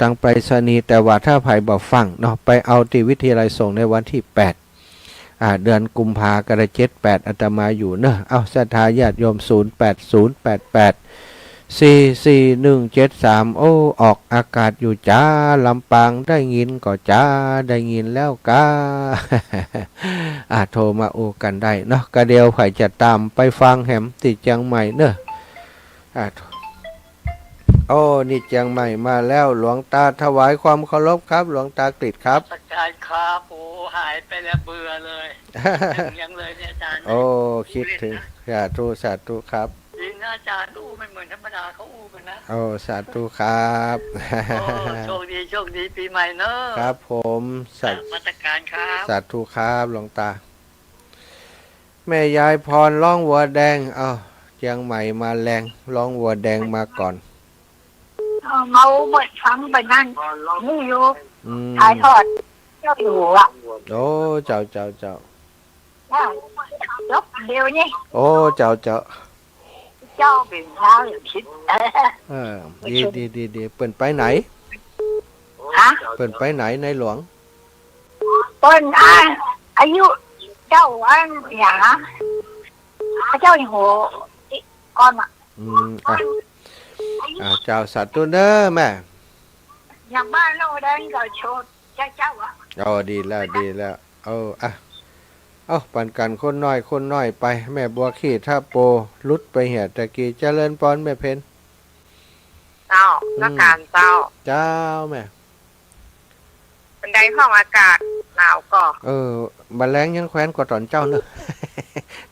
ทางไปรษณีย์แต่ว่าถ้าไผบ่ฟังเนาะไปเอาที่วิทยาลัยส่งในวันที่8เดือนกุมภาพันธ์78อาตมาอยู่เนอะเอาศรัทธาญาติโยม0808844173โอ้ออกอากาศอยู่จ้าลำปางได้ยินก็จ้าได้ยินแล้วกา โทรมาโอกันได้เนาะกะเดียวไผจะตามไปฟังแหมติเชียงใหม่เนอะโอ้นี่เชียงใหม่มาแล้วหลวงตาถวายความเคารพครับหลวงตากฤษครับอาจารย์ครับโอ้หายไปแล้วเบื่อเลยยังเลยเนี่ยอาจารย์ โอ้คิดถึงสาธุครับจริงนะอาจารย์อู้ไม่เหมือนธรรมดาเขาอู้กันนะโอ้สาธุครับโอ้โชคดีปีใหม่เนอะครับผมมาตรการครับสาธุครับหลวงตาแม่ยายพรร้องวัวแดงเชียงใหม่มาแรงร้องวัวแดงมาก่อนเมาเบิดฟังไปนั่นนี่อยู่ถ่ายทอดเจ้าอยู่โอ้เจ้ายกเดียวนี่โอ้เจ้าเป็นแล้วอย่างคิดดีเปิ่นไปไหนเปิ่นไปไหนในหลวงเปิ้นอายุเจ้าอันอย่างเจ้าอย่างหัวก้อนเจ้าสัตว์ตัวเด้อแม่อย่างบ้านเราเดินก็โชดเจ้าดีแล้วปันกันคนน้อยไปแม่บัวขี้ท่าโปลุดไปเหียตะกี้เจริญปอนแม่เพนเจ้านักการเจ้าแม่เป็นไดห้องอากาศหนาวก่อมาแรงยังแคว้นกว่าตอนเจ้าเนอะ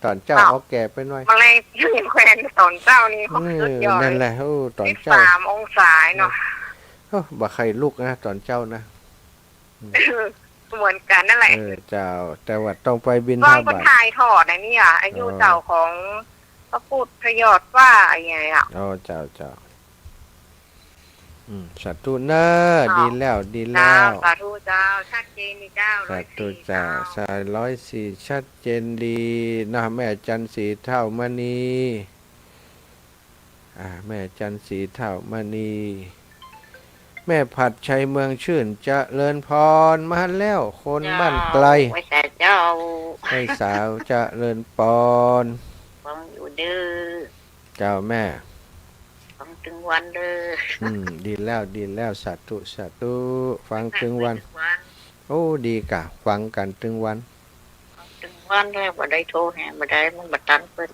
ตอนเจ้าเอาแก่ไปหน่อยมาแรงยังแคว้นตอนเจ้านี่เขาสุดยอดนั่นแหละตอนเจ้า3 องศาเนาะบ่ใครลุกนะตอนเจ้านะเหมือนกันนั่นแหละเจ้าแต่ว่าต้องไปบินทบาทถ่ายถอดนี่อายุเจ้าของพระพุทธยอดว่าอย่างไงเจ้าสัตว์ตุเนอดีแล้วสาธุเจ้าชัดเจนนี่เจ้าสัตว์ตุเจ้า104ชัดเจนดีนะแม่จันสีเท่ามณีแม่จันสีเท่ามณีแม่ผัดชัยเมืองชื่นเจริญพรมาแล้วคนบ้านไกลไว้แต่เจ้าให้สาวเจริญพรฟังอยู่เด้อเจ้าแม่ฟังถึงวันเด้อดีแล้วสาธุฟังถึงวันโอ้ดีกะฟังกันถึงวันเลยบ่ได้โทรแหบ่ได้มันบ่ตันเพิ่น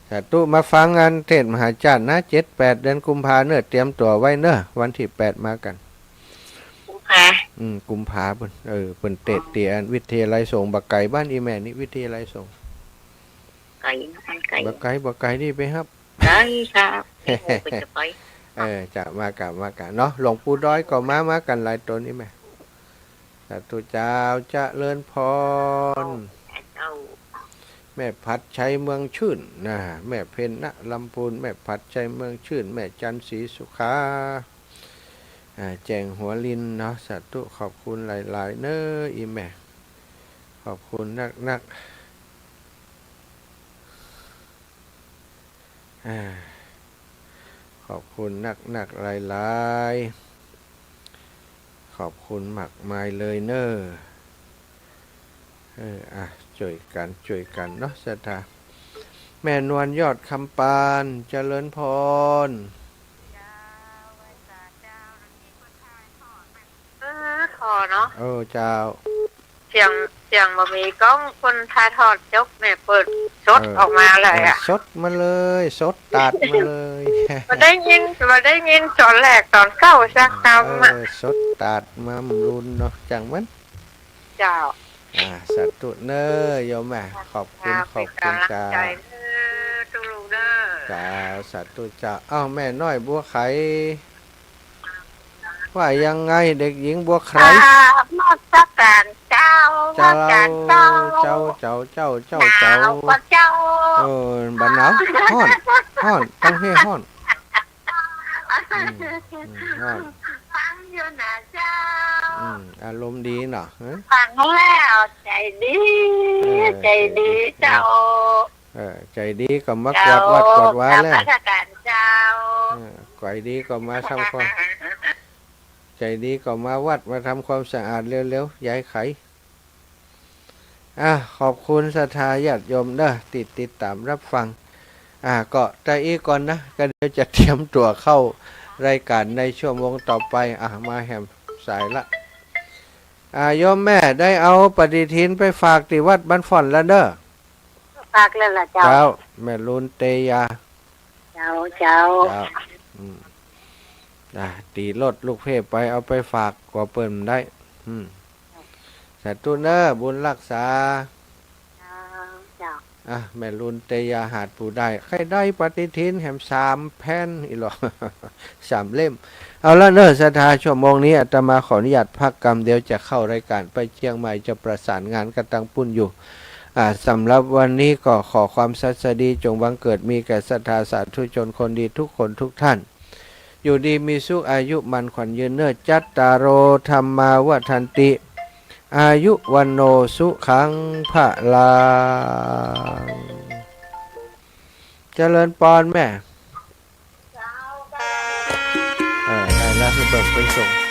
สาธุมาฟังงานเทศมหาจารย์นะ7-8เดือนกุมภาเนอะเตรียมตัวไว้เนอะวันที่8มากันกุมภาเพิ่นเตียนวิทยาลัยสงฆ์บักไก่บ้านอีแม่นี่วิทยาลัยสงฆ์ไก่บักไก่นี่ไปครับได้ครับจะไปจะมากะเนาะหลวงปู่ด้อยก็มากันหลายตนนี่แม่สาธุเจ้าเจริญพรแม่ผัดชัยเมืองชื่นนะแม่เพ็ญณลำพูนแม่ผัดชัยเมืองชื่นแม่จันศรีสุขาแจงหัวลินเนาะสาธุขอบคุณหลายๆเน้ออีแม่ขอบคุณนักขอบคุณนักหลายๆขอบคุณมากมายเลยเน้อช่วยกันเนาะศรัทธาแม่นวลยอดคำปานเจริญพรขอเนาะเจ้าเสียงบ่มีกล้องคนถ่ายทอดจบแม่เปิดสดออกมาเลยสดมาเลยสดตัดมาเลยบ่ได้ยินตอนแรกตอนเข้าสักคำสดตัดมารุนเนาะจังมันเจ้าสัตว์ตุเนอโยมแม่ขอบคุณจ้าจ้าสัตว์ตุจ้าแม่น้อยบัวไข่ว่ายังไงเด็กหญิงบัวไข่มาสักการเจ้าบ้านหนาวฮ้อนต้องให้ฮ้อนฟังอยู่นะเจ้าอารมณ์ดีเนาะฟังแล้วใจดีเจ้าใจดีก็มากวาดวัดกวาดว้าแล้วราชการเจ้าไก่ดีก็มาทำความ ใจดีก็มาวัดมาทำความสะอาดเร็วๆย้ายไขขอบคุณศรัทธาญาติโยมเด้อติดตามรับฟังก็ใจอีกก่อนนะก็เดี๋ยวจะเตรียมตัวเข้ารายการในชั่วโมงต่อไปมาแหมสายละโยมแม่ได้เอาปฏิทินไปฝากที่วัดบ้านฝ่อนแล้วเด้อ ฝากเลยล่ะเจ้า เจ้าแม่ลุนเตยา เจ้า เจ้าตีรถลูกเพพไปเอาไปฝากกว่าเปิ่นได้สาธุเนอบุญรักษาเจ้าแม่ลุนเตยาหาดผู้ได้ใครได้ปฏิทินแหม3 แผ่นอีหรอ 3 เล่มเอาละเนอศรัทธาชั่วโมงนี้อาตมาขออนุญาตพักกรรมเดี๋ยวจะเข้ารายการไปเชียงใหม่จะประสานงานกันตังปุ่นอยู่สำหรับวันนี้ก็ขอความสัสดีจงบังเกิดมีแก่ศรัทธาสาธุชนคนดีทุกคนทุกท่านอยู่ดีมีสุขอายุมันขวัญยืนเนิดจัตตารโอธรรมาวัฏันติอายุวันโนสุขังพะลังเจริญปอนแม่ได้แล้วคือเบิกไปส่ง